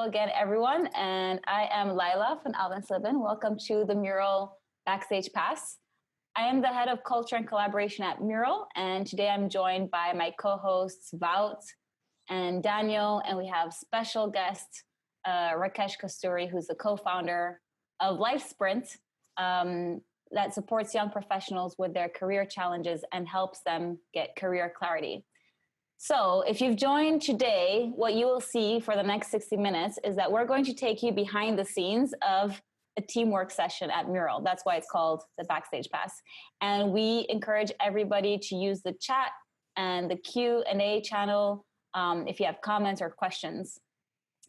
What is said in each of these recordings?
Hello again, everyone. And I am Lila from Alvin Slibin. Welcome to the Mural Backstage Pass. I am the head of culture and collaboration at Mural. And today I'm joined by my co-hosts, Wout and Daniel. And we have special guest, Rakesh Kasturi, who's the co-founder of Life Sprint, that supports young professionals with their career challenges and helps them get career clarity. So if you've joined today, what you will see for the next 60 minutes is that we're going to take you behind the scenes of a teamwork session at Mural. That's why it's called the Backstage Pass. And we encourage everybody to use the chat and the Q&A channel if you have comments or questions.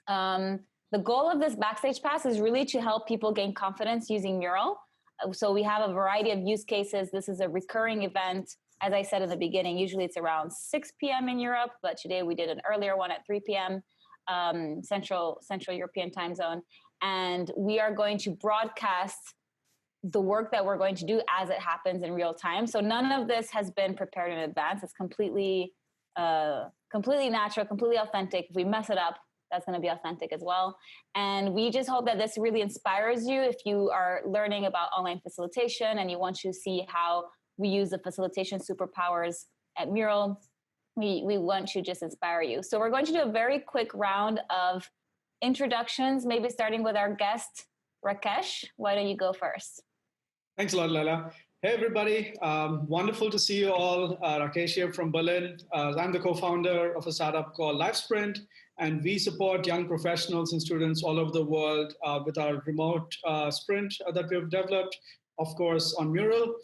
The goal of this Backstage Pass is really to help people gain confidence using Mural. So we have a variety of use cases. This is a recurring event. As I said in the beginning, usually it's around 6 p.m. in Europe, but today we did an earlier one at 3 p.m. Central European time zone. And we are going to broadcast the work that we're going to do as it happens in real time. So none of this has been prepared in advance. It's completely natural, completely authentic. If we mess it up, that's going to be authentic as well. And we just hope that this really inspires you if you are learning about online facilitation and you want to see how we use the facilitation superpowers at Mural. We want to just inspire you. So we're going to do a very quick round of introductions, maybe starting with our guest, Rakesh. Why don't you go first? Thanks a lot, Lala. Hey, everybody. Wonderful to see you all. Rakesh here from Berlin. I'm the co-founder of a startup called Life Sprint, and we support young professionals and students all over the world with our remote sprint that we've developed, of course, on Mural.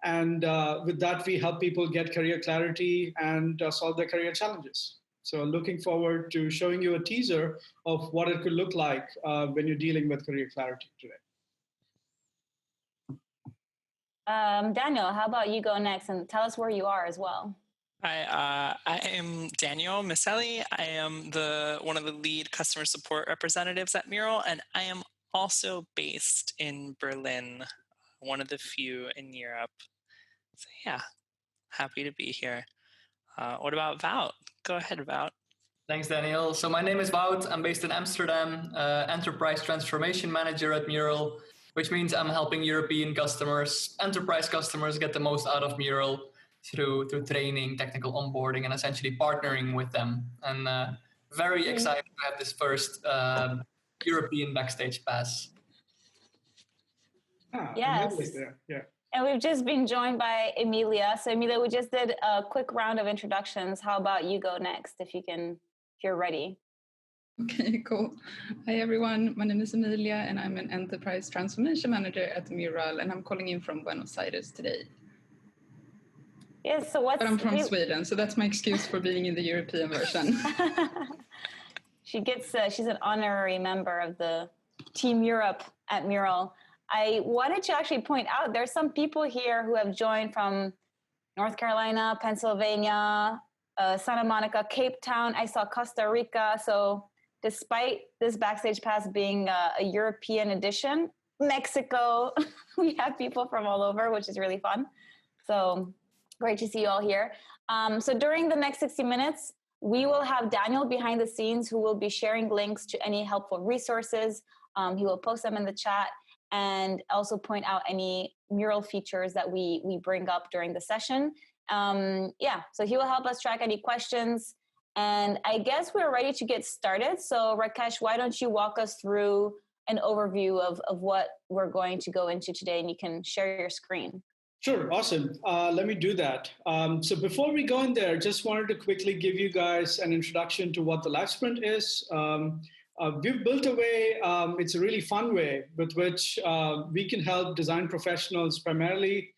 And with that, we help people get career clarity and solve their career challenges. So looking forward to showing you a teaser of what it could look like when you're dealing with career clarity today. Daniel, how about you go next and tell us where you are as well? Hi, I am Daniel Miseli. I am one of the lead customer support representatives at Mural, and I am also based in Berlin, one of the few in Europe. So yeah, happy to be here. What about Wout? Go ahead, Wout. Thanks, Daniel. So my name is Wout. I'm based in Amsterdam, Enterprise Transformation Manager at Mural, which means I'm helping European customers, enterprise customers, get the most out of Mural through training, technical onboarding, and essentially partnering with them. And very excited to have this first European Backstage Pass. Yes. Yeah. And we've just been joined by Emilia. So Emilia, we just did a quick round of introductions. How about you go next if you're ready? Okay, cool. Hi everyone, my name is Emilia and I'm an Enterprise Transformation Manager at Mural and I'm calling in from Buenos Aires today. Yes, so but I'm from Sweden, so that's my excuse for being in the European version. She's an honorary member of the Team Europe at Mural. I wanted to actually point out there's some people here who have joined from North Carolina, Pennsylvania, Santa Monica, Cape Town. I saw Costa Rica. So despite this Backstage Pass being a European edition, Mexico, we have people from all over, which is really fun. So great to see you all here. So during the next 60 minutes, we will have Daniel behind the scenes who will be sharing links to any helpful resources. He will post them in the chat and also point out any Mural features that we bring up during the session. So he will help us track any questions. And I guess we're ready to get started. So Rakesh, why don't you walk us through an overview of what we're going to go into today, and you can share your screen. Sure, awesome. Let me do that. So before we go in there, just wanted to quickly give you guys an introduction to what the Life Sprint is. We've built a way, it's a really fun way with which we can help design professionals primarily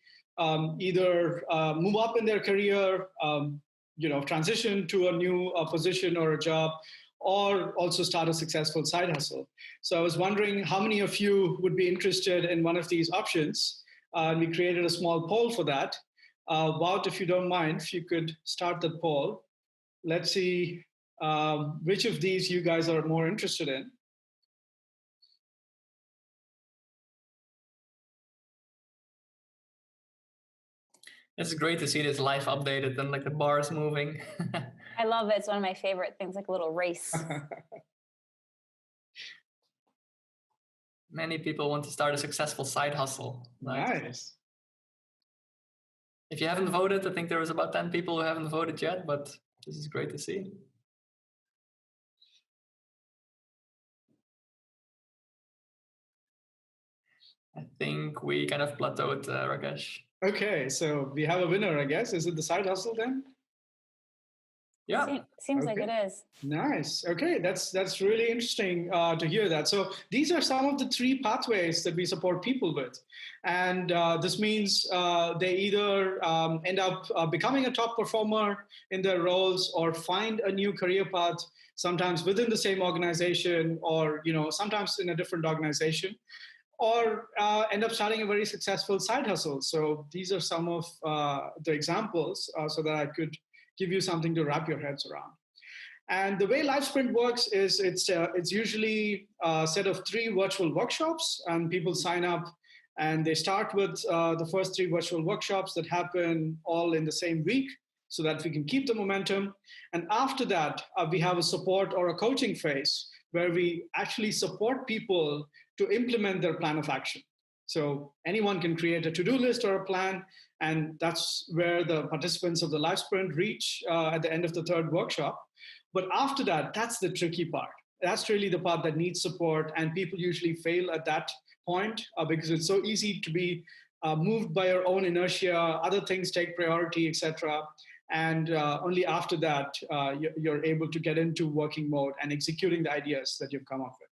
either move up in their career, transition to a new position or a job, or also start a successful side hustle. So I was wondering how many of you would be interested in one of these options. We created a small poll for that. Wout, if you don't mind, if you could start the poll. Let's see which of these you guys are more interested in. It's great to see this live updated and like the bars moving. I love it. It's one of my favorite things, like a little race. Many people want to start a successful side hustle. Nice. If you haven't voted, I think there was about 10 people who haven't voted yet, but this is great to see. I think we kind of plateaued, Rakesh. Okay, so we have a winner, I guess. Is it the side hustle then? Yeah. Seems like it is. Nice. Okay, that's really interesting to hear that. So these are some of the three pathways that we support people with, and this means they either end up becoming a top performer in their roles, or find a new career path, sometimes within the same organization, or sometimes in a different organization, or end up starting a very successful side hustle. So these are some of the examples, so that I could give you something to wrap your heads around. And the way Live Sprint works is it's usually a set of 3 virtual workshops, and people sign up and they start with the first 3 virtual workshops that happen all in the same week, so that we can keep the momentum. And after that, we have a support or a coaching phase where we actually support people to implement their plan of action. So anyone can create a to-do list or a plan, and that's where the participants of the Live Sprint reach at the end of the 3rd workshop. But after that, that's the tricky part. That's really the part that needs support, and people usually fail at that point because it's so easy to be moved by your own inertia, other things take priority, etc. And only after that, you're able to get into working mode and executing the ideas that you've come up with.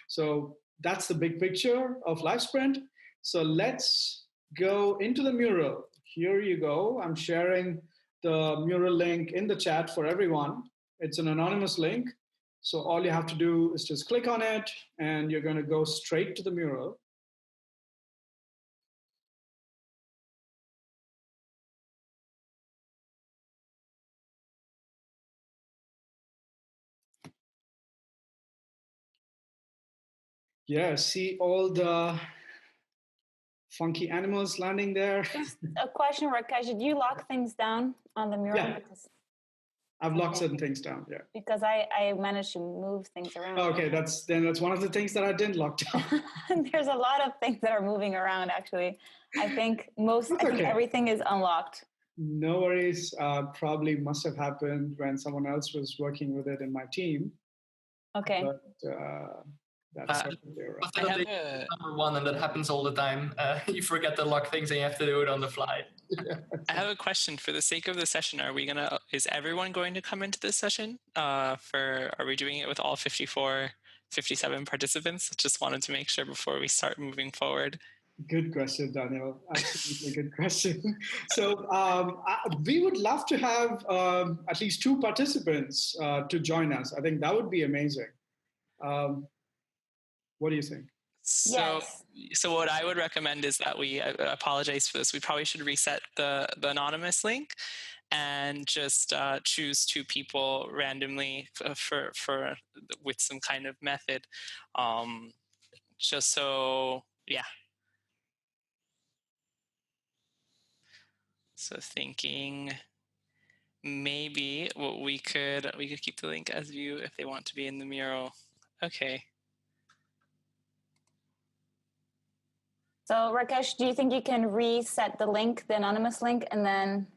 So that's the big picture of Live Sprint. So let's go into the Mural. Here you go. I'm sharing the Mural link in the chat for everyone. It's an anonymous link. So all you have to do is just click on it, and you're going to go straight to the Mural. Yeah, see all the funky animals landing there. Just a question, Rakesh, did you lock things down on the Mural? Yeah. I've locked certain things down, yeah. Because I managed to move things around. Okay, that's one of the things that I didn't lock down. There's a lot of things that are moving around, actually. I think everything is unlocked. No worries. Probably must have happened when someone else was working with it in my team. Okay. But that's right. I have number 1, and that happens all the time. You forget to lock things and you have to do it on the fly. I have a question. For the sake of the session, is everyone going to come into this session? Are we doing it with all 54, 57 participants? Just wanted to make sure before we start moving forward. Good question, Daniel. Absolutely good question. So we would love to have at least 2 participants to join us. I think that would be amazing. What do you think? So what I would recommend is that I apologize for this. We probably should reset the anonymous link and just choose 2 people randomly for with some kind of method. Just so, yeah. So thinking maybe we could keep the link as view if they want to be in the Mural. Okay. So Rakesh, do you think you can reset the link, the anonymous link, and then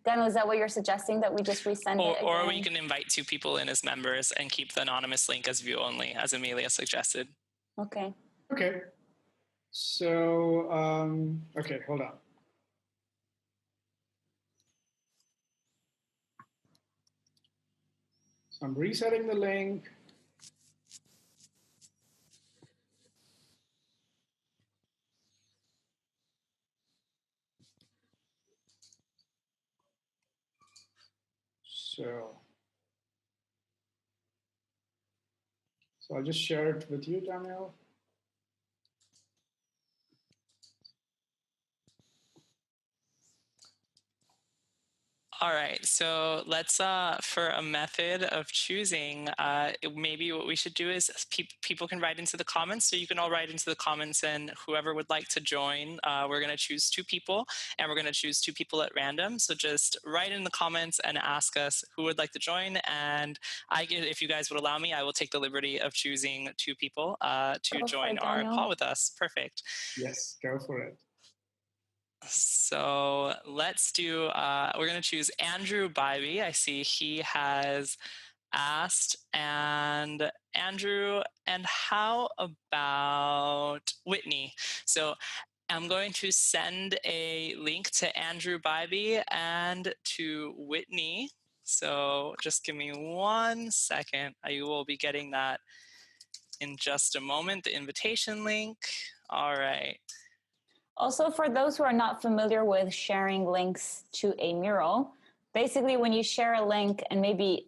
Daniel, is that what you're suggesting, that we just resend it again? Or we can invite 2 people in as members and keep the anonymous link as view only, as Amelia suggested. Okay. Okay. So, okay, hold on. So I'm resetting the link. So I'll just share it with you, Daniel. All right, so let's, for a method of choosing, maybe what we should do is people can write into the comments. So you can all write into the comments, and whoever would like to join, we're going to choose 2 people, and we're going to choose 2 people at random. So just write in the comments and ask us who would like to join. And if you guys would allow me, I will take the liberty of choosing 2 people to join our call with us. Perfect. Yes, go for it. So let's do, we're going to choose Andrew Bybee. I see he has asked. And Andrew, and how about Whitney? So I'm going to send a link to Andrew Bybee and to Whitney. So just give me 1 second. I will be getting that in just a moment, the invitation link. All right. Also, for those who are not familiar with sharing links to a mural, basically when you share a link, and maybe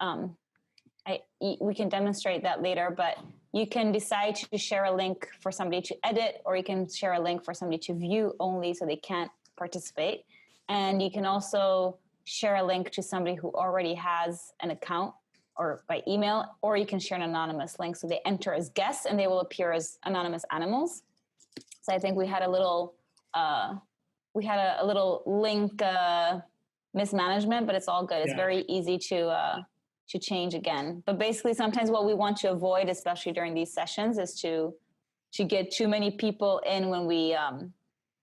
we can demonstrate that later, but you can decide to share a link for somebody to edit, or you can share a link for somebody to view only so they can't participate. And you can also share a link to somebody who already has an account or by email, or you can share an anonymous link so they enter as guests and they will appear as anonymous animals. So I think we had a little link mismanagement, but it's all good. It's very easy to change again. But basically, sometimes what we want to avoid, especially during these sessions, is to get too many people in when we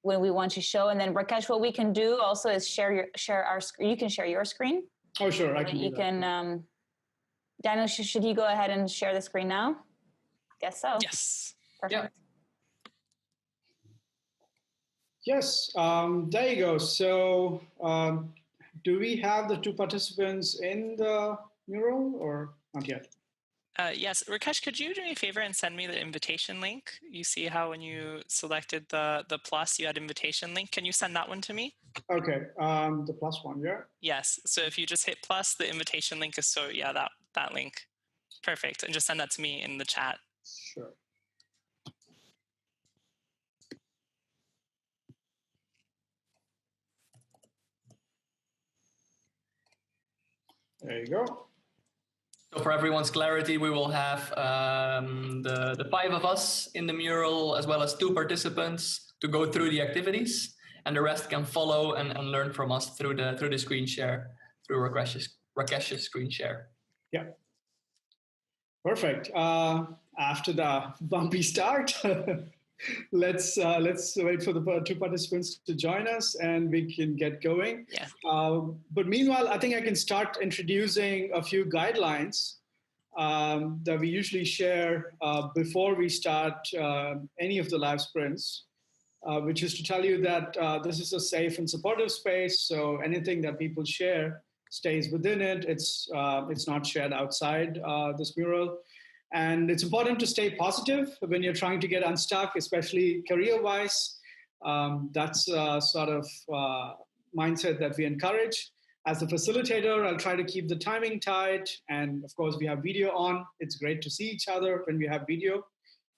want to show. And then Rakesh, what we can do also is share our screen. You can share your screen. Oh, sure, I can. You can. Daniel, should he go ahead and share the screen now? Guess so. Yes. Perfect. Yeah. Yes, there you go. So do we have the 2 participants in the mural or not yet? Yes. Rakesh, could you do me a favor and send me the invitation link? You see how when you selected the plus, you had invitation link. Can you send that one to me? Okay, the plus one, yeah? Yes. So if you just hit plus, the invitation link is that link. Perfect. And just send that to me in the chat. Sure. There you go. So for everyone's clarity, we will have the 5 of us in the mural, as well as 2 participants to go through the activities, and the rest can follow and learn from us through the screen share, through Rakesh's screen share. Yeah. Perfect. After the bumpy start, let's wait for the 2 participants to join us, and we can get going. Yeah. But meanwhile, I think I can start introducing a few guidelines that we usually share before we start any of the live sprints, which is to tell you that this is a safe and supportive space. So anything that people share stays within it. It's not shared outside this mural. And it's important to stay positive when you're trying to get unstuck, especially career-wise. That's sort of mindset that we encourage. As a facilitator, I'll try to keep the timing tight. And of course, we have video on. It's great to see each other when we have video.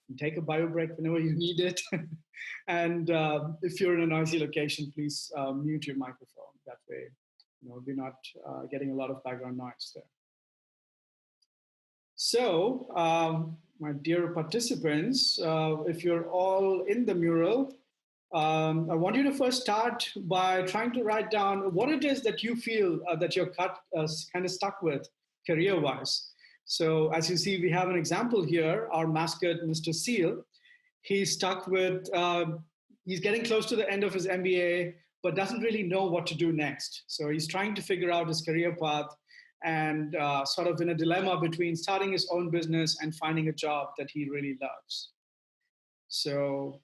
And take a bio break whenever you need it. And if you're in a noisy location, please mute your microphone. That way, we're not getting a lot of background noise there. So, my dear participants, if you're all in the mural, I want you to first start by trying to write down what it is that you feel that you're kind of stuck with career-wise. So as you see, we have an example here, our mascot, Mr. Seal. He's stuck with, he's getting close to the end of his MBA, but doesn't really know what to do next. So he's trying to figure out his career path and sort of in a dilemma between starting his own business and finding a job that he really loves. So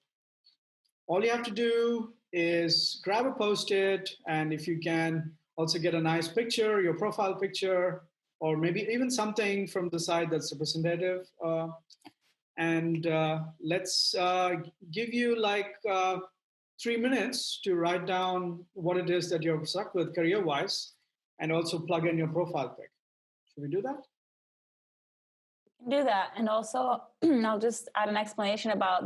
all you have to do is grab a Post-it, and if you can, also get a nice picture, your profile picture, or maybe even something from the side that's representative. And let's give you like 3 minutes to write down what it is that you're stuck with career-wise, and also plug in your profile pic. Should we do that? Do that. And also, I'll just add an explanation about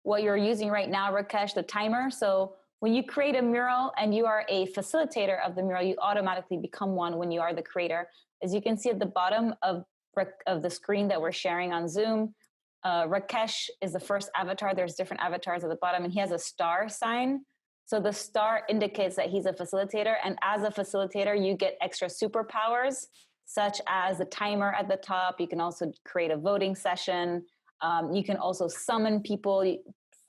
what you're using right now, Rakesh, the timer. So when you create a mural and you are a facilitator of the mural, you automatically become one when you are the creator. As you can see at the bottom of the screen that we're sharing on Zoom, Rakesh is the first avatar. There's different avatars at the bottom, and he has a star sign. So the star indicates that he's a facilitator. And as a facilitator, you get extra superpowers, such as the timer at the top. You can also create a voting session. You can also summon people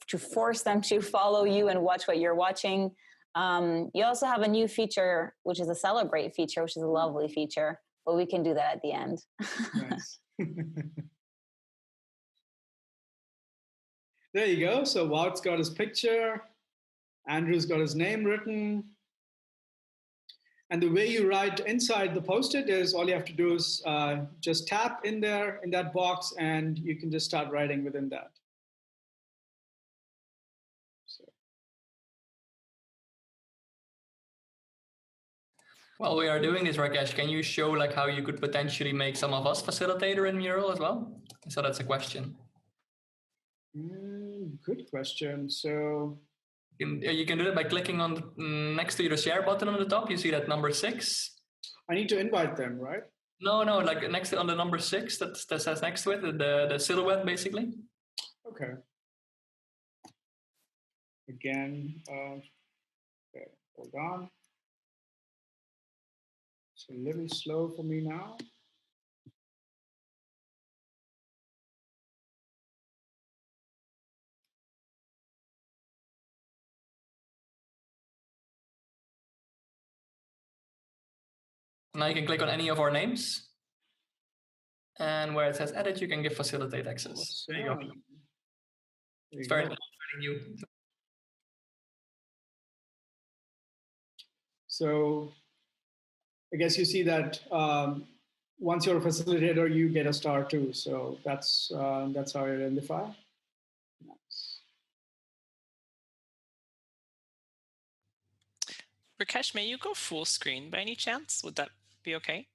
to force them to follow you and watch what you're watching. You also have a new feature, which is a celebrate feature, which is a lovely feature, but we can do that at the end. Nice. There you go. So Wout's got his picture. Andrew's got his name written. And the way you write inside the post-it is all you have to do is just tap in there in that box, and you can just start writing within that. While we are doing this, Rakesh, can you show like how you could potentially make some of us facilitator in Mural as well? So that's a question. Good question. So you can do it by clicking on next to the share button on the top. You see that number 6. I need to invite them, right? No, like next to on the number 6 that says next to it, the silhouette basically. Okay. Again, okay, hold on. It's a little slow for me now. Now you can click on any of our names. And where it says edit, you can give facilitate access. There you go. It's very new. So I guess you see that once you're a facilitator, you get a star too. So that's how you identify. Nice. Rakesh, may you go full screen by any chance? Would that be okay?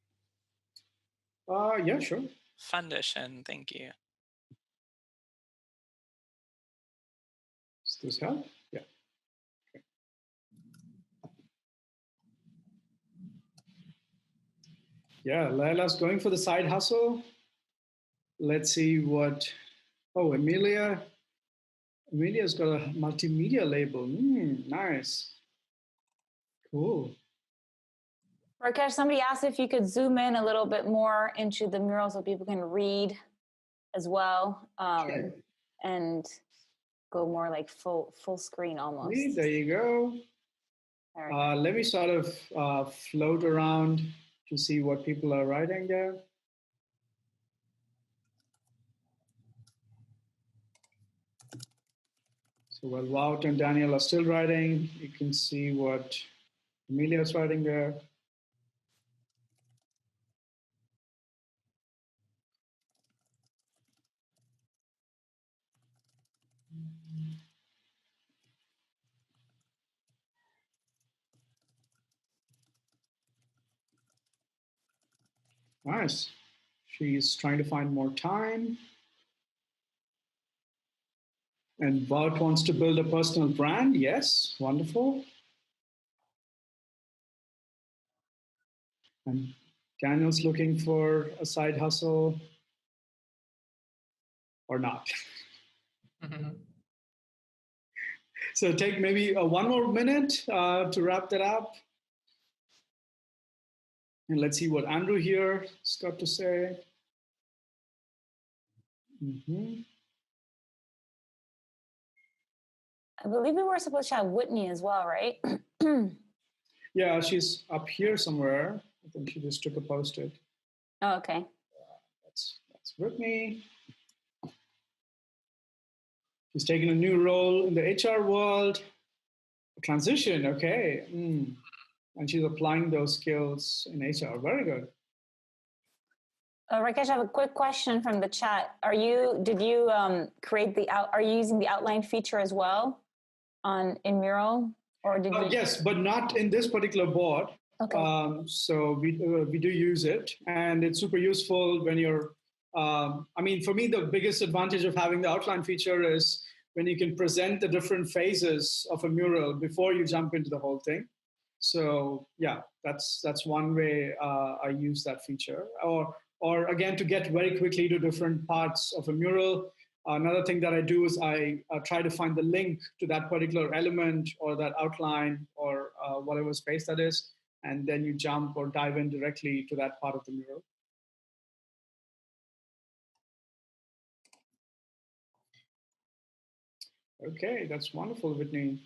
Yeah, sure. Foundation, thank you. Does this help? Yeah. Okay. Yeah, Laila's going for the side hustle. Let's see what. Oh, Emilia's got a multimedia label. Nice. Cool. Rakesh, somebody asked if you could zoom in a little bit more into the mural so people can read as well, Sure. and go more like full screen almost. There you go. Let me sort of float around to see what people are writing there. So while Wout and Daniel are still writing, you can see what Emilia's writing there. Nice. She's trying to find more time. And Wout wants to build a personal brand. Yes, wonderful. And Daniel's looking for a side hustle or not. So take maybe one more minute to wrap that up. And let's see what Andrew here has got to say. I believe we were supposed to have Whitney as well, right? Yeah, she's up here somewhere. I think she just took a post-it. Oh, okay. That's Whitney. She's taking a new role in the HR world. Transition, okay. And she's applying those skills in HR. Very good. Rakesh, I have a quick question from the chat. Did you create are you using the outline feature as well in Mural? Or did you? Yes, but not in this particular board. Okay. So we do use it, and it's super useful when you're, for me, the biggest advantage of having the outline feature is when you can present the different phases of a mural before you jump into the whole thing. So yeah, that's one way I use that feature. Or again, to get very quickly to different parts of a mural. Another thing that I do is I try to find the link to that particular element or that outline or whatever space that is, and then you jump or dive in directly to that part of the mural. Okay, that's wonderful, Whitney.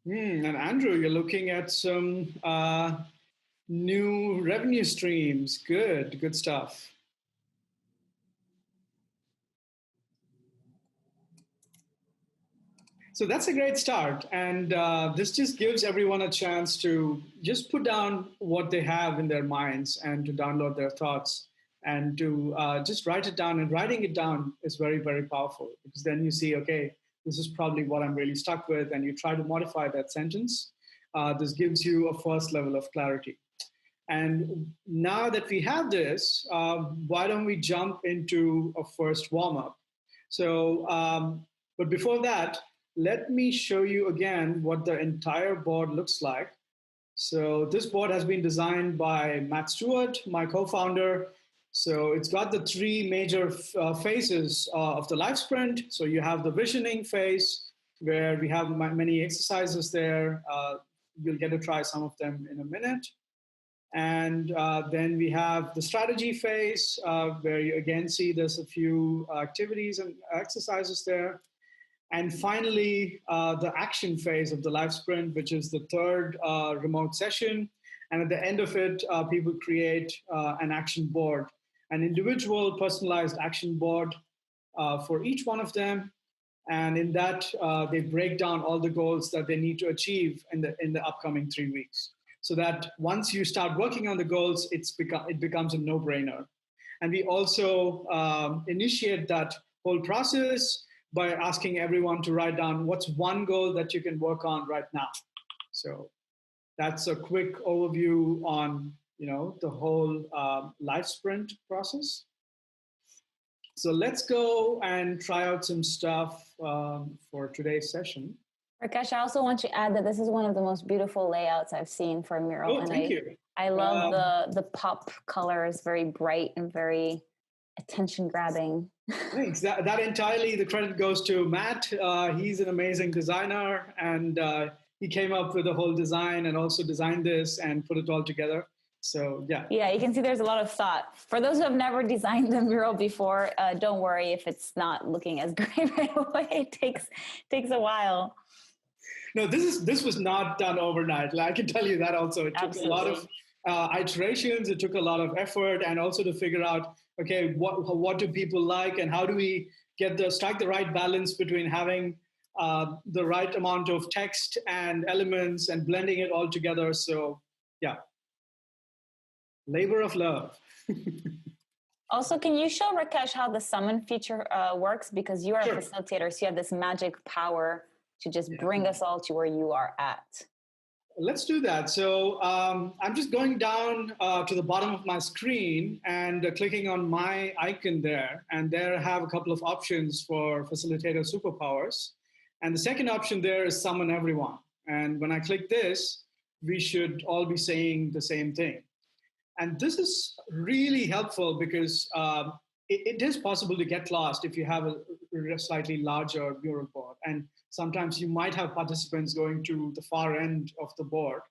And Andrew, you're looking at some new revenue streams. Good stuff. So that's a great start. And this just gives everyone a chance to just put down what they have in their minds and to download their thoughts and to just write it down. And writing it down is very, very powerful because then you see, okay, this is probably what I'm really stuck with. And you try to modify that sentence. This gives you a first level of clarity. And now that we have this, why don't we jump into a first warm up? So, but before that, let me show you again what the entire board looks like. So this board has been designed by Matt Stewart, my co-founder. So it's got the three major phases of the life sprint. So you have the visioning phase, where we have many exercises there. You'll get to try some of them in a minute. And then we have the strategy phase, where you again see there's a few activities and exercises there. And finally, the action phase of the life sprint, which is the third remote session. And at the end of it, people create an action board, an individual personalized action board for each one of them. And in that, they break down all the goals that they need to achieve in the upcoming 3 weeks. So that once you start working on the goals, it becomes a no-brainer. And we also initiate that whole process by asking everyone to write down what's one goal that you can work on right now. So that's a quick overview on the whole life sprint process. So let's go and try out some stuff for today's session. Rakesh, I also want to add that this is one of the most beautiful layouts I've seen for a mural. Oh, thank you. I love the pop colors, very bright and very attention grabbing. Thanks. That entirely, the credit goes to Matt. He's an amazing designer, and he came up with the whole design and also designed this and put it all together. So yeah. Yeah, you can see there's a lot of thought. For those who have never designed a mural before, don't worry if it's not looking as great right away. It takes a while. No, this was not done overnight. I can tell you that also. It took a lot of iterations. It took a lot of effort, and also to figure out, okay, what do people like, and how do we strike the right balance between having the right amount of text and elements and blending it all together. So yeah, labor of love. Also, can you show Rakesh how the summon feature works? Because you are a facilitator, so you have this magic power to just bring us all to where you are at. Let's do that. So I'm just going down to the bottom of my screen and clicking on my icon there. And there I have a couple of options for facilitator superpowers. And the second option there is summon everyone. And when I click this, we should all be saying the same thing. And this is really helpful because it is possible to get lost if you have a slightly larger mural board. And sometimes you might have participants going to the far end of the board.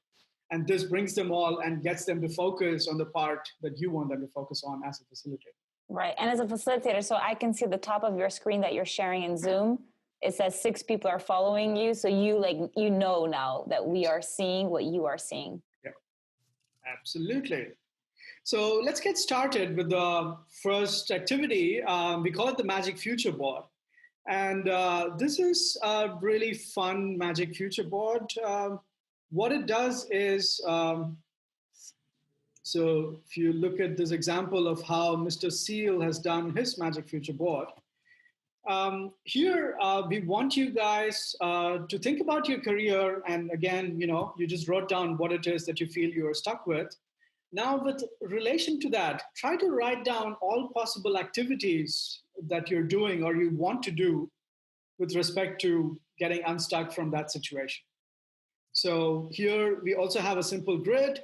And this brings them all and gets them to focus on the part that you want them to focus on as a facilitator. Right. And as a facilitator, so I can see the top of your screen that you're sharing in Zoom. It says 6 people are following you. So you know now that we are seeing what you are seeing. Yeah, absolutely. So let's get started with the first activity. We call it the Magic Future Board. And this is a really fun Magic Future Board. What it does is, so if you look at this example of how Mr. Seal has done his Magic Future Board, here we want you guys to think about your career. And again, you just wrote down what it is that you feel you are stuck with. Now, with relation to that, try to write down all possible activities that you're doing or you want to do with respect to getting unstuck from that situation. So here we also have a simple grid.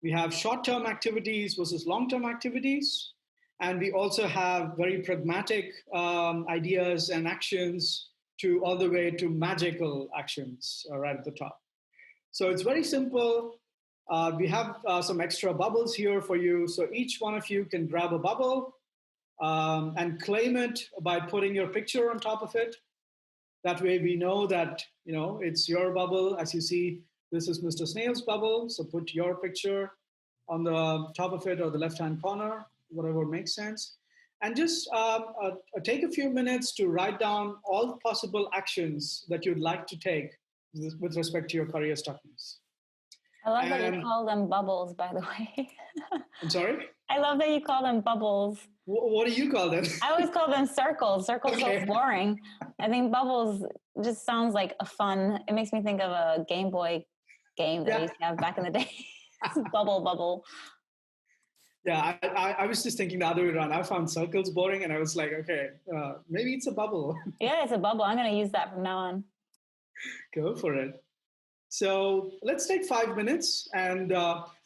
We have short-term activities versus long-term activities. And we also have very pragmatic ideas and actions to all the way to magical actions right at the top. So it's very simple. We have some extra bubbles here for you. So each one of you can grab a bubble and claim it by putting your picture on top of it. That way we know that, it's your bubble. As you see, this is Mr. Snail's bubble. So put your picture on the top of it or the left-hand corner, whatever makes sense. And just take a few minutes to write down all possible actions that you'd like to take with respect to your career stuckness. I love that you call them bubbles, by the way. I'm sorry? I love that you call them bubbles. What do you call them? I always call them circles. Circles are so boring. I think bubbles just sounds like a fun. It makes me think of a Game Boy game that I used to have back in the day. Bubble. Yeah, I was just thinking the other way around. I found circles boring, and I was like, okay, maybe it's a bubble. Yeah, it's a bubble. I'm going to use that from now on. Go for it. So let's take 5 minutes, and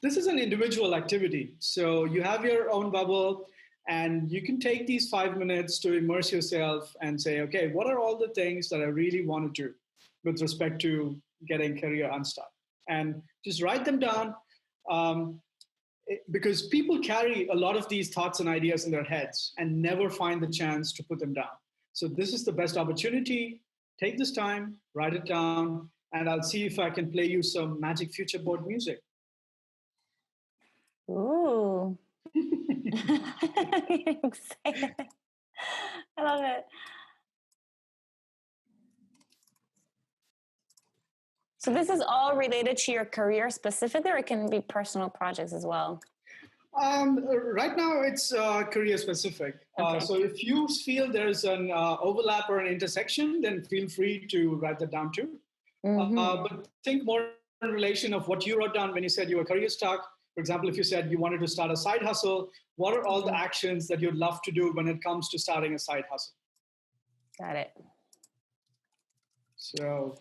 this is an individual activity. So you have your own bubble, and you can take these 5 minutes to immerse yourself and say, okay, what are all the things that I really want to do with respect to getting career unstuck? And just write them down, because people carry a lot of these thoughts and ideas in their heads and never find the chance to put them down. So this is the best opportunity. Take this time, write it down, and I'll see if I can play you some Magic Future Board music. Ooh. I'm excited. I love it. So this is all related to your career specifically, or it can be personal projects as well? Right now, it's career specific. Okay. So if you feel there's an overlap or an intersection, then feel free to write that down too. But think more in relation of what you wrote down when you said you were career stuck. For example, if you said you wanted to start a side hustle, what are all the actions that you'd love to do when it comes to starting a side hustle? Got it. So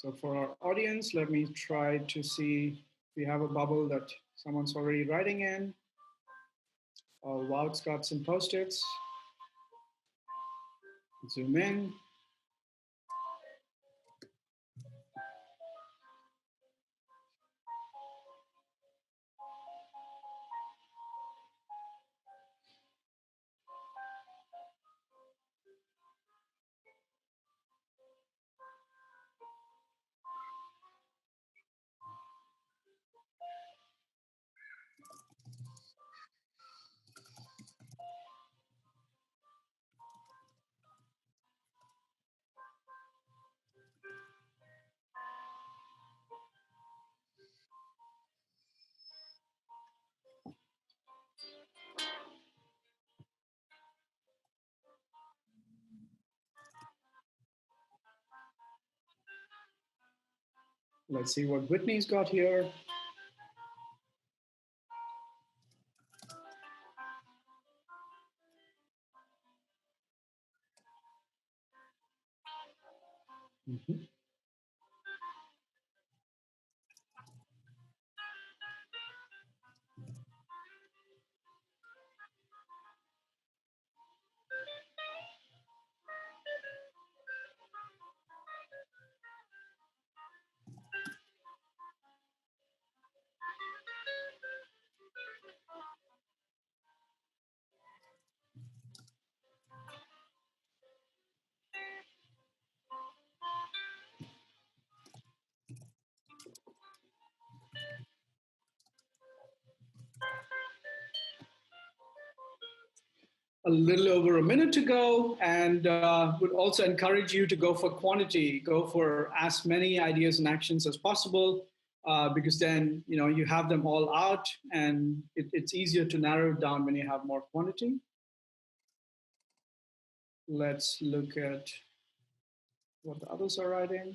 So for our audience, let me try to see if we have a bubble that someone's already writing in. Wout's got some Post-its. Zoom in. Let's see what Whitney's got here. Mm-hmm. a little over a minute to go, and would also encourage you to go for quantity, go for as many ideas and actions as possible, because then you have them all out, and it's easier to narrow it down when you have more quantity. Let's look at what the others are writing.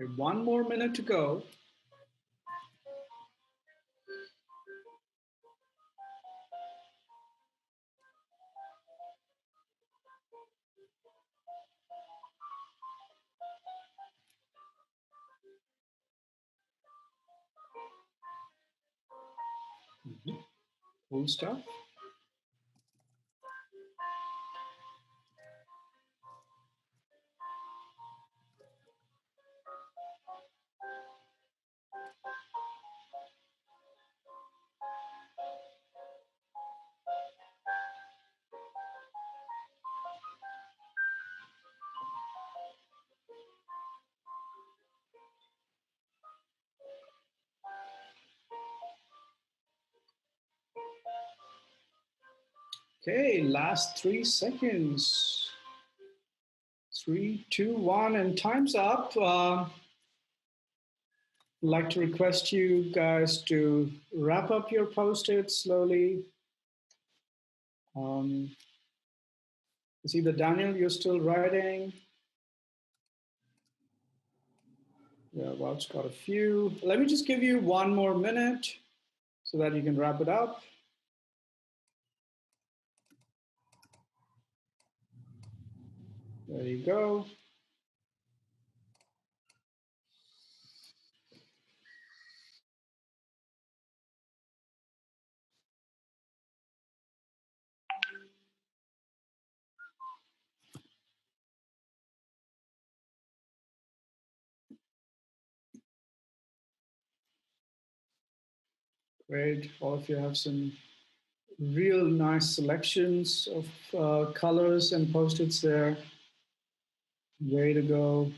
Okay, 1 more minute to go. Cool stuff. Okay, last 3 seconds. 3, 2, 1, and time's up. I'd like to request you guys to wrap up your post-its slowly. I see that Daniel, you're still writing. Yeah, Wout's got a few. Let me just give you 1 more minute so that you can wrap it up. There you go. Great. All of you have some real nice selections of colors and post-its there. Way to go.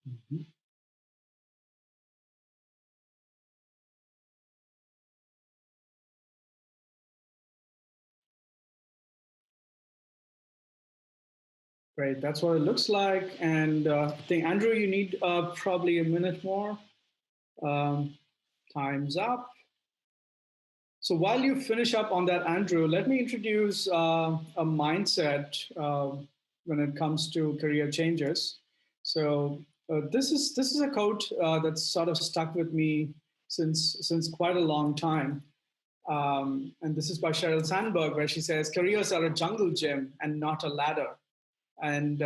Mm-hmm. Great, that's what it looks like. And I think, Andrew, you need probably a minute more. Time's up. So while you finish up on that, Andrew, let me introduce a mindset when it comes to career changes. So this is a quote that's sort of stuck with me since quite a long time. And this is by Sheryl Sandberg, where she says, "Careers are a jungle gym and not a ladder." And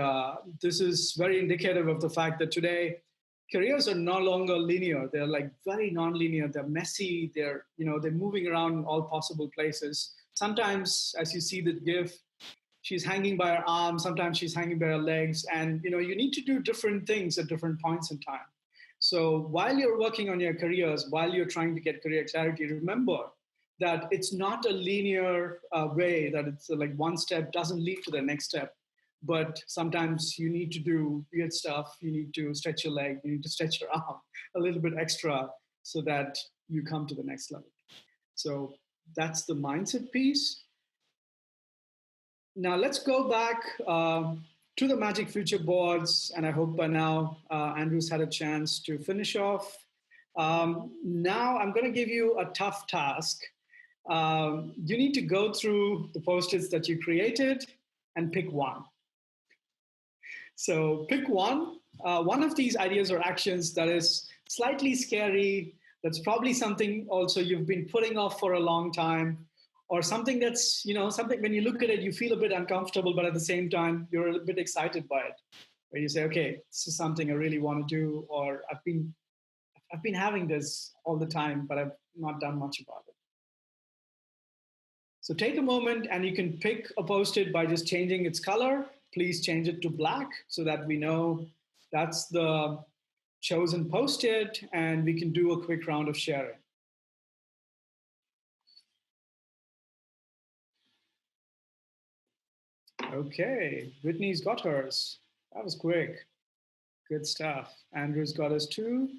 this is very indicative of the fact that today careers are no longer linear. They're like very non-linear. They're messy. They're moving around in all possible places. Sometimes, as you see the GIF, she's hanging by her arm. Sometimes she's hanging by her legs. And you need to do different things at different points in time. So while you're working on your careers, while you're trying to get career clarity, remember that it's not a linear way, that it's like one step doesn't lead to the next step. But sometimes you need to do weird stuff. You need to stretch your leg. You need to stretch your arm a little bit extra so that you come to the next level. So that's the mindset piece. Now let's go back to the Magic Future boards. And I hope by now Andrew's had a chance to finish off. Now I'm going to give you a tough task. You need to go through the post-its that you created and pick one. So pick one of these ideas or actions that is slightly scary, that's probably something also you've been putting off for a long time, or something that's, something when you look at it, you feel a bit uncomfortable, but at the same time, you're a bit excited by it, where you say, okay, this is something I really want to do, or I've been having this all the time, but I've not done much about it. So take a moment and you can pick a post-it by just changing its color. Please change it to black so that we know that's the chosen post-it, and we can do a quick round of sharing. Okay, Whitney's got hers. That was quick. Good stuff. Andrew's got his too.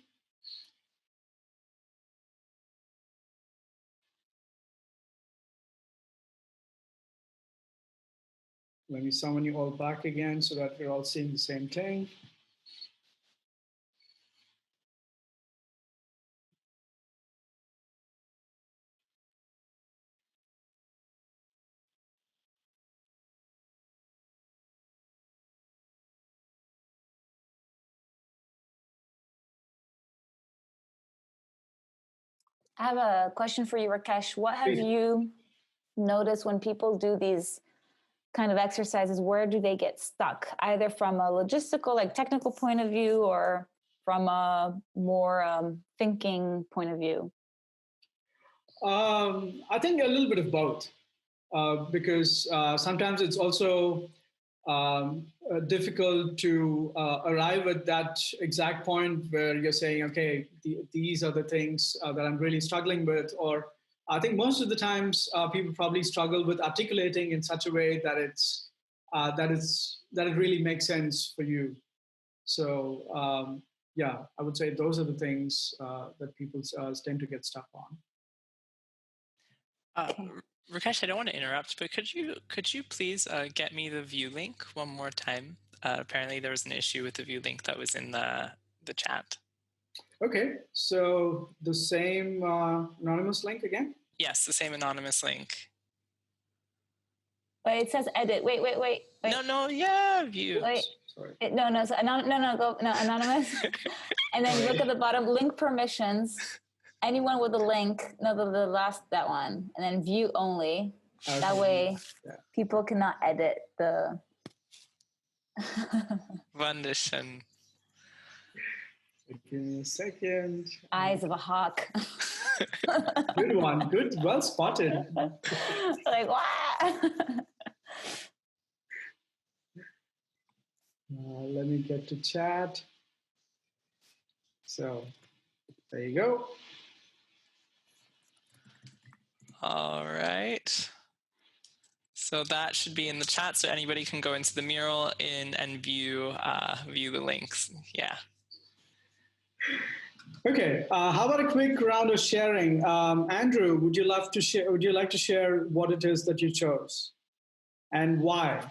Let me summon you all back again so that we're all seeing the same thing. I have a question for you, Rakesh. What have Please. you noticed when people do these kind of exercises? Where do they get stuck? Either from a logistical, like technical point of view, or from a more thinking point of view? I think a little bit of both, because sometimes it's also difficult to arrive at that exact point where you're saying, okay, these are the things that I'm really struggling with. Or I think most of the times people probably struggle with articulating in such a way that that it really makes sense for you. So yeah, I would say those are the things that people tend to get stuck on. Rakesh, I don't want to interrupt, but could you please get me the view link one more time? Apparently, there was an issue with the view link that was in the chat. Okay, so the same anonymous link again? Yes, the same anonymous link. But it says edit. Wait. No, yeah, view. Wait. Sorry. No. So, go anonymous. And then look at the bottom, link permissions. Anyone with a link, no, that one, and then view only. Okay. That way, Yeah. people cannot edit the. Wunderschön. Give me a second. Eyes of a hawk. Good one. Good. Well spotted. Like, what? Let me get to chat. So there you go. All right. So that should be in the chat, so anybody can go into the mural and view the links. Yeah. Okay. How about a quick round of sharing? Andrew, would you like to share what it is that you chose and why?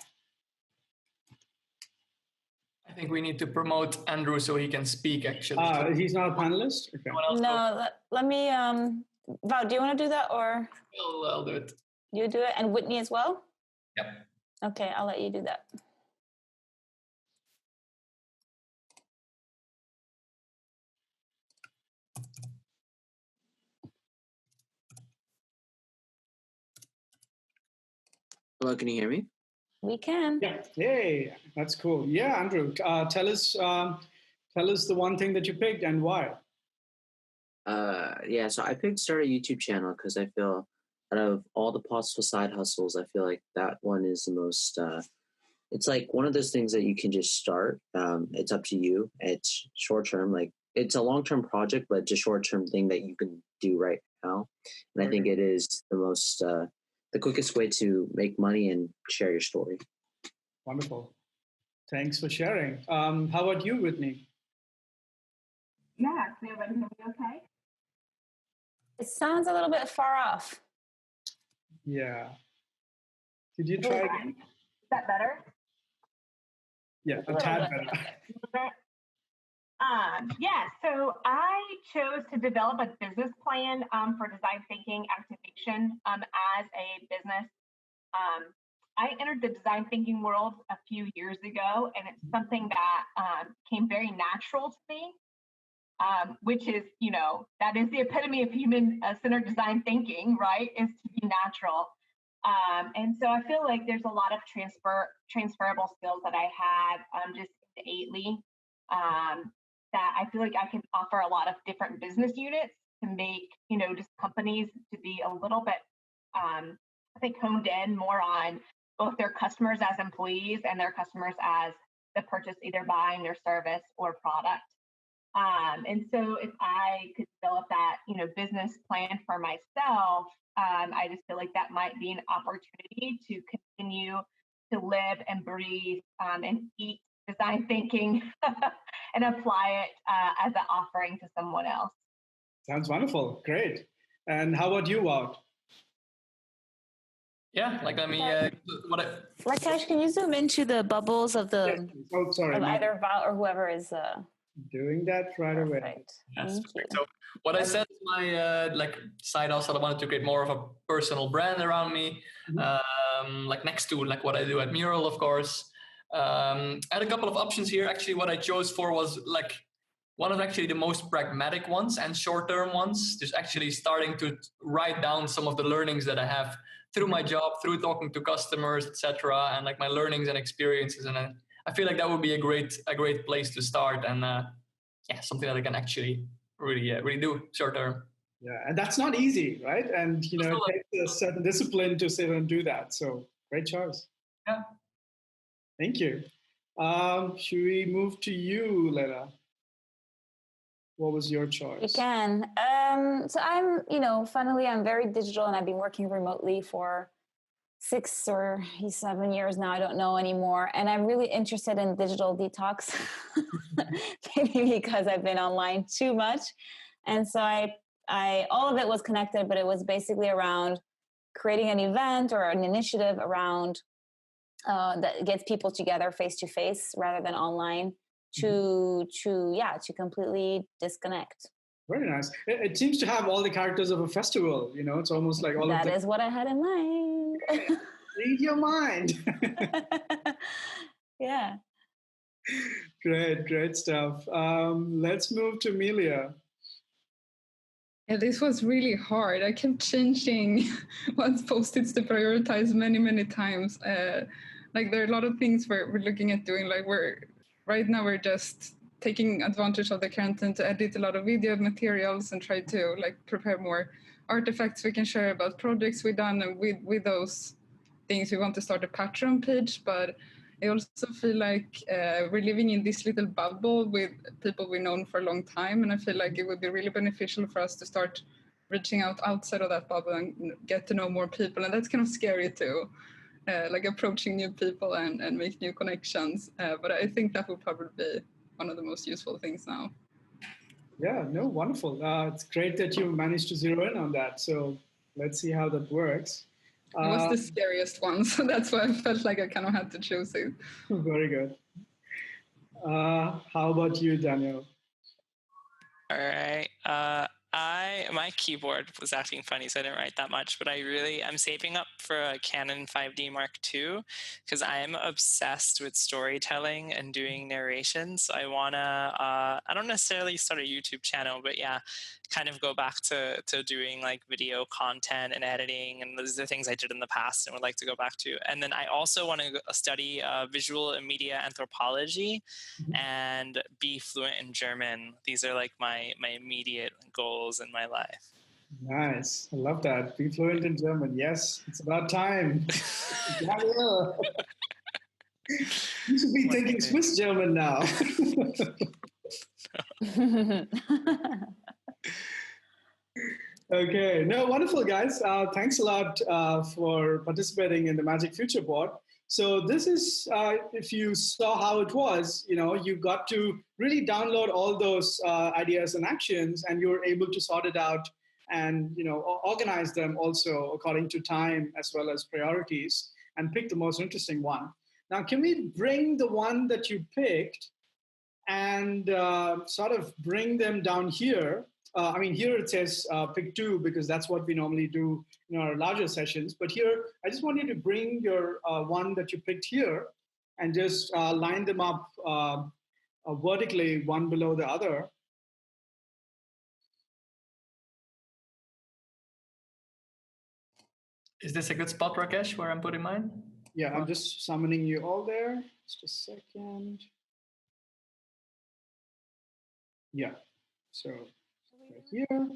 I think we need to promote Andrew so he can speak, actually. He's not a panelist? Okay. No, let me, Val, do you want to do that, or? I'll do it. You do it, and Whitney as well? Yep. Okay, I'll let you do that. Hello, can you hear me? We can. Yeah. Yay. That's cool. Yeah, Andrew, tell us the one thing that you picked and why. Yeah, so I picked start a YouTube channel because I feel out of all the possible side hustles, I feel like that one is the most, it's like one of those things that you can just start. It's up to you. It's short term, like it's a long term project, but it's a short term thing that you can do right now. And I think it is the most, the quickest way to make money and share your story. Wonderful. Thanks for sharing. How about you, Whitney? Yeah, can everybody hear me okay? It sounds a little bit far off. Yeah. Did you try again? Is that better? Yeah, a tad better. Yeah, so I chose to develop a business plan for design thinking activation as a business. I entered the design thinking world a few years ago, and it's something that came very natural to me, which is, that is the epitome of human-centered design thinking, right, is to be natural. And so I feel like there's a lot of transferable skills that I had just innately that I feel like I can offer a lot of different business units to make, just companies to be a little bit I think, honed in more on both their customers as employees and their customers as the purchase, either buying their service or product. And so if I could develop that, business plan for myself, I just feel like that might be an opportunity to continue to live and breathe and eat design thinking and apply it as an offering to someone else. Sounds wonderful. Great. And how about you, Wout? Yeah, like let me. Rakesh, can you zoom into the bubbles of the Yes. Oh, sorry. of either Val or whoever is Doing that right away. perfect. Yes. Thank you. So what I said is my side hustle. I wanted to create more of a personal brand around me, like next to like what I do at Mural, of course. I had a couple of options here. Actually, what I chose for was like one of actually the most pragmatic ones and short-term ones. Just actually starting to write down some of the learnings that I have through my job, through talking to customers, etc., and like my learnings and experiences. And I feel like that would be a great place to start, and something that I can actually really do short term. Yeah, and that's not easy, right? And it takes a certain discipline to sit and do that. So great choice. Yeah. Thank you. Should we move to you, Lena? What was your choice? You can. So I'm, funnily, I'm very digital, and I've been working remotely for 6 or 7 years now. I don't know anymore. And I'm really interested in digital detox, maybe because I've been online too much. And so I all of it was connected, but it was basically around creating an event or an initiative around that gets people together face to face rather than online to completely disconnect. Very nice. It seems to have all the characters of a festival. It's almost like all that of is what I had in mind. Read your mind. Yeah. Great stuff. Let's move to Amelia. Yeah, this was really hard. I kept changing what post-its to prioritize many times. Like there are a lot of things we're looking at doing. Like right now we're just taking advantage of the quarantine to edit a lot of video materials and try to like prepare more artifacts we can share about projects we've done. And with those things, we want to start a Patreon page, but I also feel like we're living in this little bubble with people we've known for a long time, and I feel like it would be really beneficial for us to start reaching out outside of that bubble and get to know more people, and that's kind of scary too, like approaching new people and make new connections, but I think that would probably be one of the most useful things now. Yeah, no, wonderful. It's great that you managed to zero in on that, so let's see how that works. It was the scariest one, so that's why I felt like I kind of had to choose it. Very good. How about you, Daniel? All right. My keyboard was acting funny, so I didn't write that much, but I'm saving up for a Canon 5D Mark II because I am obsessed with storytelling and doing narration. So I want to, I don't necessarily start a YouTube channel, but yeah, kind of go back to doing like video content and editing. And those are the things I did in the past and would like to go back to. And then I also want to study visual and media anthropology and be fluent in German. These are like my immediate goals in my life. Nice. I love that. Be fluent in German. Yes, it's about time. You should be thinking Swiss German now. Okay. No, wonderful, guys. Thanks a lot for participating in the Magic Future Board. So this is, if you saw how it was, you got to really download all those ideas and actions, and you were able to sort it out and organize them also according to time as well as priorities, and pick the most interesting one. Now, can we bring the one that you picked and sort of bring them down here? Here it says pick 2 because that's what we normally do in our larger sessions. But here, I just want you to bring your one that you picked here and just line them up vertically, one below the other. Is this a good spot, Rakesh, where I'm putting mine? Yeah, I'm just summoning you all there. Just a second. Yeah, so right here.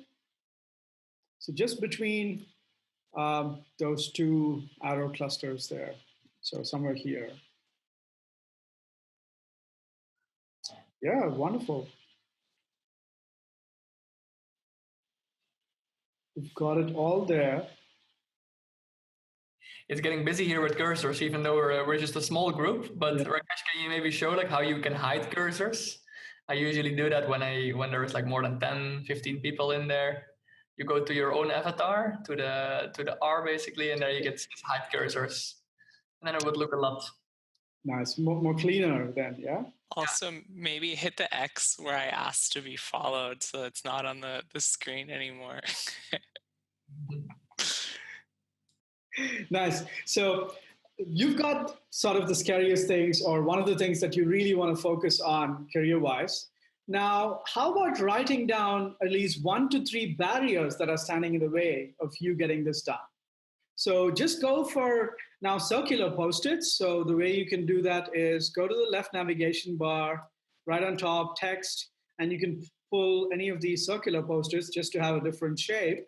So just between those two arrow clusters there. So somewhere here. Yeah, wonderful. We've got it all there. It's getting busy here with cursors, even though we're just a small group. But Yeah. Rakesh, can you maybe show like how you can hide cursors? I usually do that when there is like more than 10, 15 people in there. You go to your own avatar, to the R basically, and there you get hide cursors. And then it would look a lot. Nice, more cleaner then, yeah? Also, maybe hit the X where I asked to be followed so it's not on the screen anymore. Nice. So you've got sort of the scariest things, or one of the things that you really want to focus on career-wise. Now, how about writing down at least 1 to 3 barriers that are standing in the way of you getting this done? So just go for now circular post-its. So the way you can do that is go to the left navigation bar, right on top, text, and you can pull any of these circular post-its just to have a different shape.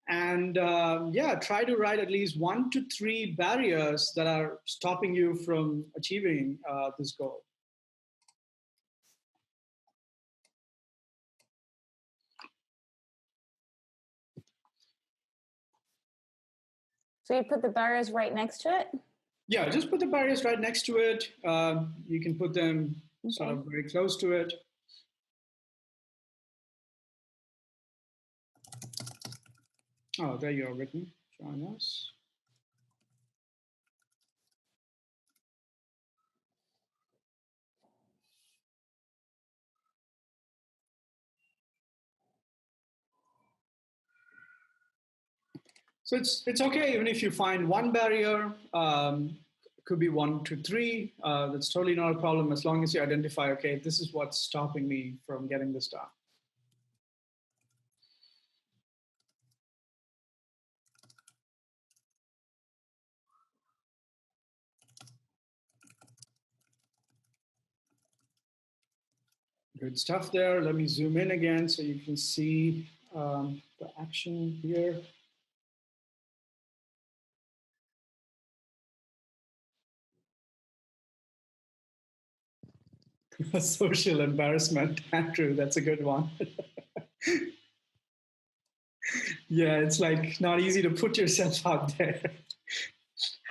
And try to write at least 1 to 3 barriers that are stopping you from achieving this goal. So you put the barriers right next to it? Yeah, just put the barriers right next to it. You can put them sort of very close to it. Oh, there you are written. Join us. So it's okay even if you find one barrier. Could be 1 to 3. That's totally not a problem as long as you identify, okay, this is what's stopping me from getting this done. Good stuff there. Let me zoom in again so you can see the action here. Social embarrassment, Andrew, that's a good one. Yeah, it's like not easy to put yourself out there.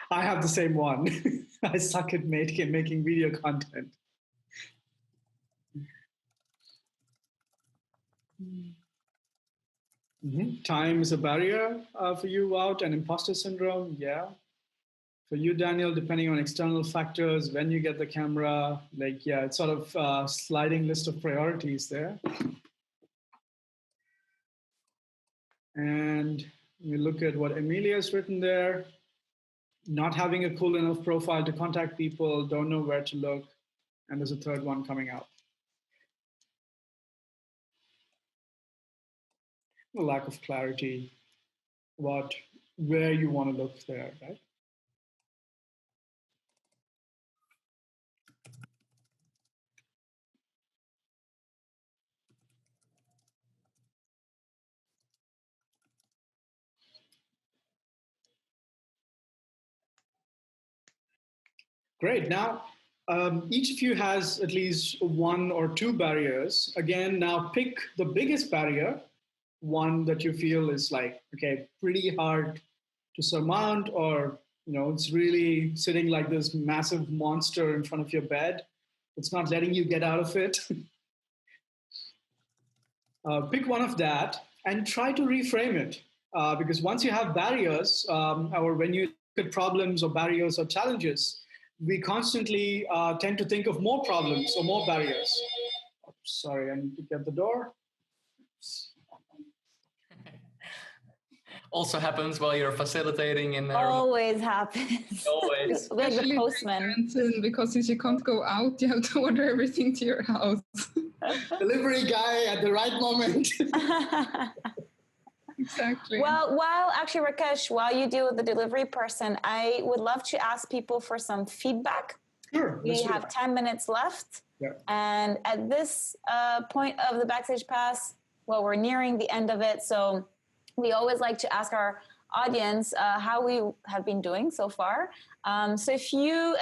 I have the same one. I suck at making video content. Time is a barrier for you, Wout, and imposter syndrome, yeah. For you, Daniel, depending on external factors, when you get the camera, like, yeah, it's sort of a sliding list of priorities there. And we look at what Emilia's written there. Not having a cool enough profile to contact people, don't know where to look. And there's a third one coming out. A lack of clarity about where you want to look there, right? Great. Now, each of you has at least 1 or 2 barriers. Again, now pick the biggest barrier, one that you feel is like, okay, pretty hard to surmount, or, you know, it's really sitting like this massive monster in front of your bed. It's not letting you get out of it. Pick one of that and try to reframe it. Because once you have barriers, or when you look at problems or barriers or challenges, we constantly tend to think of more problems or more barriers. Oh, sorry, I need to get the door. Also happens while you're facilitating in Always happens. Always. Like the postman. Because if you can't go out, you have to order everything to your house. Delivery guy at the right moment. Exactly. Well, while you deal with the delivery person, I would love to ask people for some feedback. Sure. We have 10 minutes left. Yeah. And at this point of the Backstage Pass, well, we're nearing the end of it. So we always like to ask our audience how we have been doing so far. So if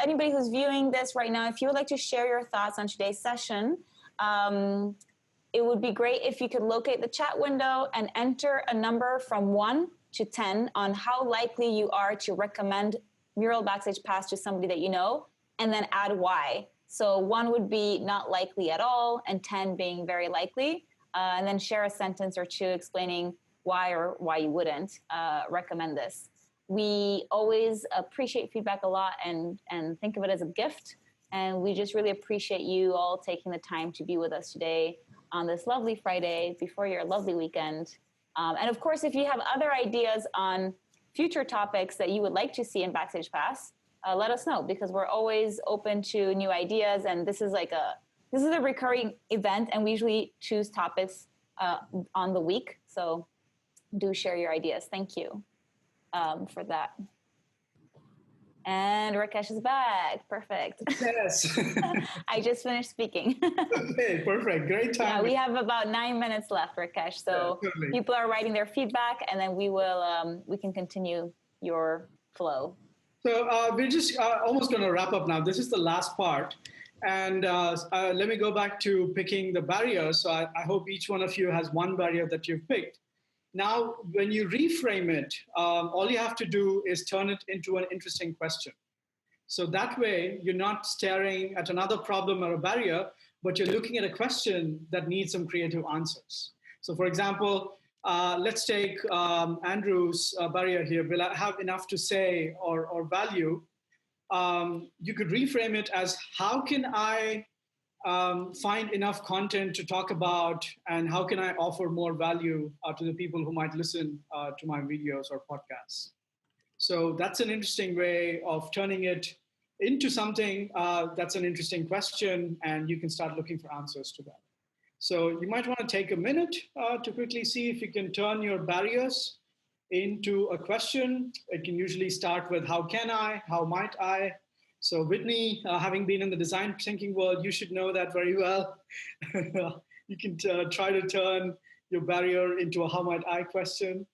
anybody who's viewing this right now, if you would like to share your thoughts on today's session, it would be great if you could locate the chat window and enter a number from 1 to 10 on how likely you are to recommend Mural Backstage Pass to somebody that you know, and then add why. So 1 would be not likely at all, and 10 being very likely, and then share a sentence or two explaining why or why you wouldn't recommend this. We always appreciate feedback a lot and think of it as a gift. And we just really appreciate you all taking the time to be with us today on this lovely Friday before your lovely weekend. And of course, if you have other ideas on future topics that you would like to see in Backstage Pass, let us know, because we're always open to new ideas. And this is a recurring event, and we usually choose topics on the week. So do share your ideas. Thank you for that. And Rakesh is back. Perfect. Yes. I just finished speaking. Okay, perfect. Great time. Yeah, we have about 9 minutes left, Rakesh. So people are writing their feedback, and then we can continue your flow. So we're just almost going to wrap up now. This is the last part. And let me go back to picking the barrier. So I hope each one of you has one barrier that you've picked. Now, when you reframe it, all you have to do is turn it into an interesting question. So that way, you're not staring at another problem or a barrier, but you're looking at a question that needs some creative answers. So for example, let's take Andrew's barrier here. Will I have enough to say or value? You could reframe it as, how can I find enough content to talk about, and how can I offer more value to the people who might listen to my videos or podcasts? So that's an interesting way of turning it into something that's an interesting question, and you can start looking for answers to that. So you might want to take a minute to quickly see if you can turn your barriers into a question. It can usually start with, how can I, how might I? So Whitney, having been in the design thinking world, you should know that very well. You can try to turn your barrier into a how might I question.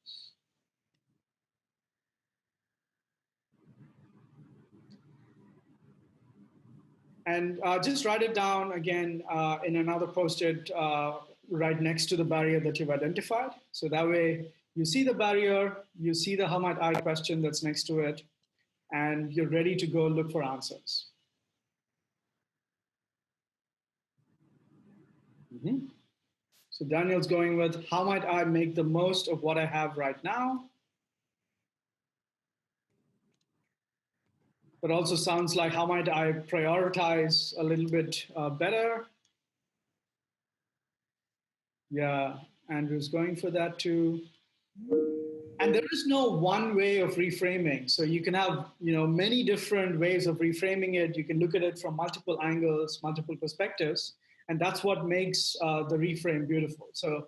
And just write it down again in another post-it right next to the barrier that you've identified. So that way you see the barrier, you see the how might I question that's next to it, and you're ready to go look for answers. Mm-hmm. So Daniel's going with, how might I make the most of what I have right now? But also sounds like, how might I prioritize a little bit better? Yeah, Andrew's going for that too. And there is no one way of reframing. So you can have, many different ways of reframing it. You can look at it from multiple angles, multiple perspectives, and that's what makes the reframe beautiful. So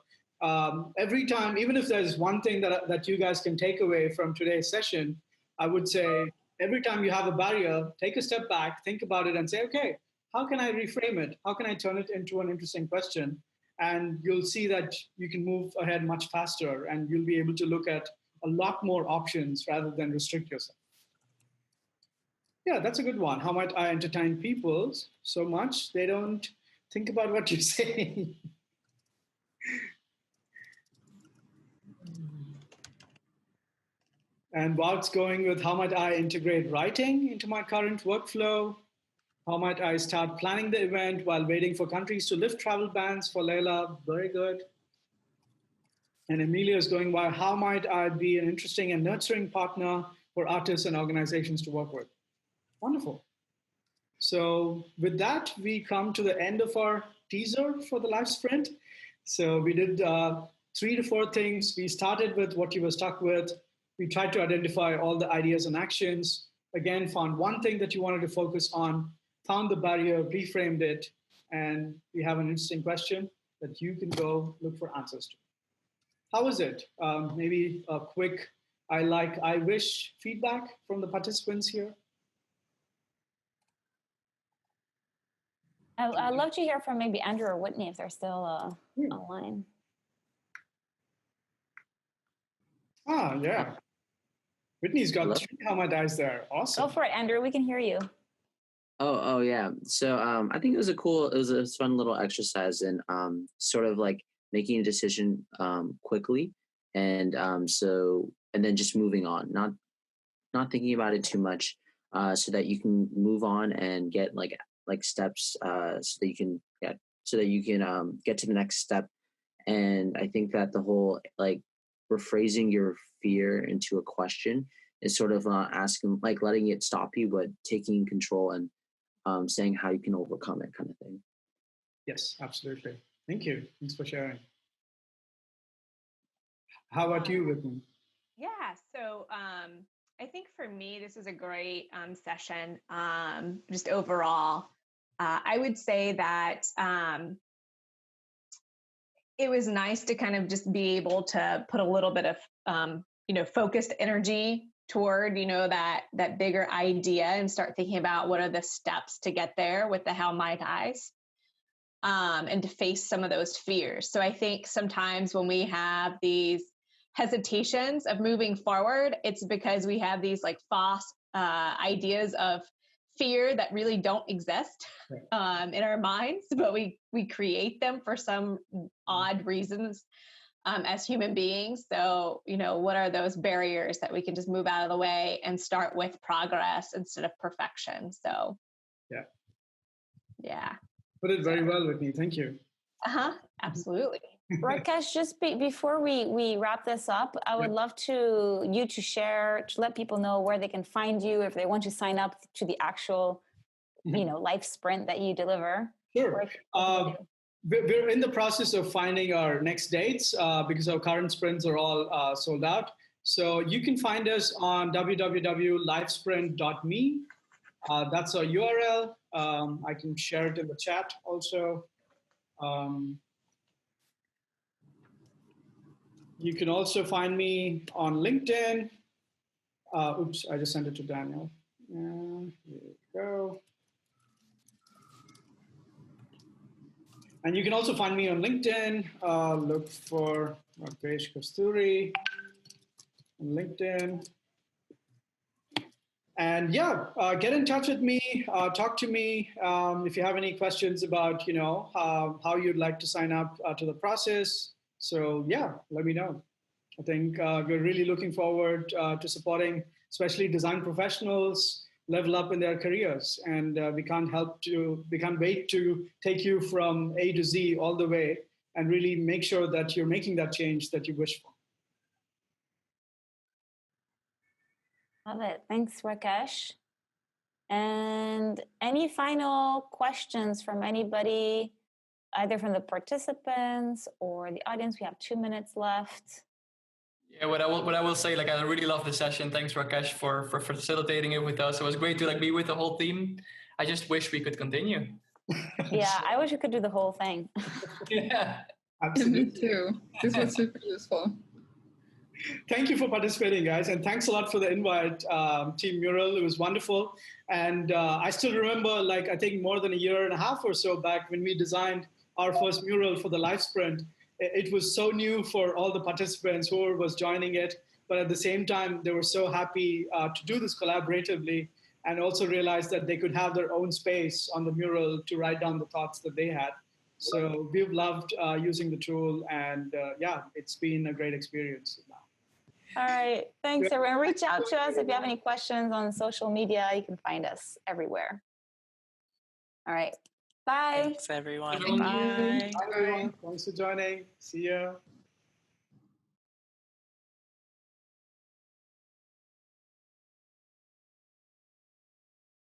every time, even if there's one thing that you guys can take away from today's session, I would say every time you have a barrier, take a step back, think about it, and say, okay, how can I reframe it? How can I turn it into an interesting question? And you'll see that you can move ahead much faster, and you'll be able to look at a lot more options rather than restrict yourself. Yeah, that's a good one. How might I entertain people so much they don't think about what you're saying? And Wout's going with, how might I integrate writing into my current workflow? How might I start planning the event while waiting for countries to lift travel bans for Layla? Very good. And Emilia is going by, how might I be an interesting and nurturing partner for artists and organizations to work with? Wonderful. So with that, we come to the end of our teaser for the live sprint. So we did 3 to 4 things. We started with what you were stuck with. We tried to identify all the ideas and actions. Again, found one thing that you wanted to focus on, found the barrier, reframed it, and we have an interesting question that you can go look for answers to. How was it? Maybe a quick I wish feedback from the participants here. I'd love to hear from maybe Andrew or Whitney if they're still online. Yeah. Whitney's got Hello? 3 helmet eyes there. Go Awesome. for it, Andrew. We can hear you. Oh yeah. So I think it was a fun little exercise in sort of like making a decision quickly, and and then just moving on, not thinking about it too much, so that you can move on and get like steps, so that you can get to the next step. And I think that the whole like rephrasing your fear into a question is sort of not asking, like letting it stop you, but taking control and saying how you can overcome it, kind of thing. Yes, absolutely. Thank you. Thanks for sharing. How about you, Whitney? Yeah, so I think for me, this is a great session. Just overall, I would say that it was nice to kind of just be able to put a little bit of focused energy toward that bigger idea and start thinking about what are the steps to get there with the how might I's, and to face some of those fears. So I think sometimes when we have these hesitations of moving forward, it's because we have these like false ideas of fear that really don't exist in our minds, but we create them for some odd reasons as human beings. So, what are those barriers that we can just move out of the way and start with progress instead of perfection? So, yeah. Put it very well, Whitney. Thank you. Absolutely. Rakesh, just before we wrap this up, I would love you to share, to let people know where they can find you if they want to sign up to the actual, life sprint that you deliver. Sure. We're in the process of finding our next dates because our current sprints are all sold out. So you can find us on www.lifesprint.me. That's our URL. I can share it in the chat also. You can also find me on LinkedIn. Oops, I just sent it to Daniel. Here we go. And you can also find me on LinkedIn. Look for Rakesh Kasturi on LinkedIn. And get in touch with me, talk to me if you have any questions about, how you'd like to sign up to the process. So let me know. I think we're really looking forward to supporting, especially design professionals, level up in their careers. And we can't wait to take you from A to Z all the way and really make sure that you're making that change that you wish for. Love it. Thanks, Rakesh. And any final questions from anybody, either from the participants or the audience? We have 2 minutes left. Yeah, what I will say, I really love the session. Thanks, Rakesh, for facilitating it with us. It was great to be with the whole team. I just wish we could continue. Yeah, I wish we could do the whole thing. Yeah, absolutely. Me too. This was super useful. Thank you for participating, guys, and thanks a lot for the invite, Team Mural. It was wonderful, and I still remember, I think more than a year and a half or so back when we designed our first mural for the live sprint. It was so new for all the participants who was joining it, but at the same time, they were so happy to do this collaboratively and also realized that they could have their own space on the mural to write down the thoughts that they had. So we've loved using the tool, and it's been a great experience now. All right. Thanks, everyone. Reach out to us if you have any questions on social media. You can find us everywhere. All right. Bye. Thanks, everyone. Bye. Bye. Bye, everyone. Thanks for joining. See you.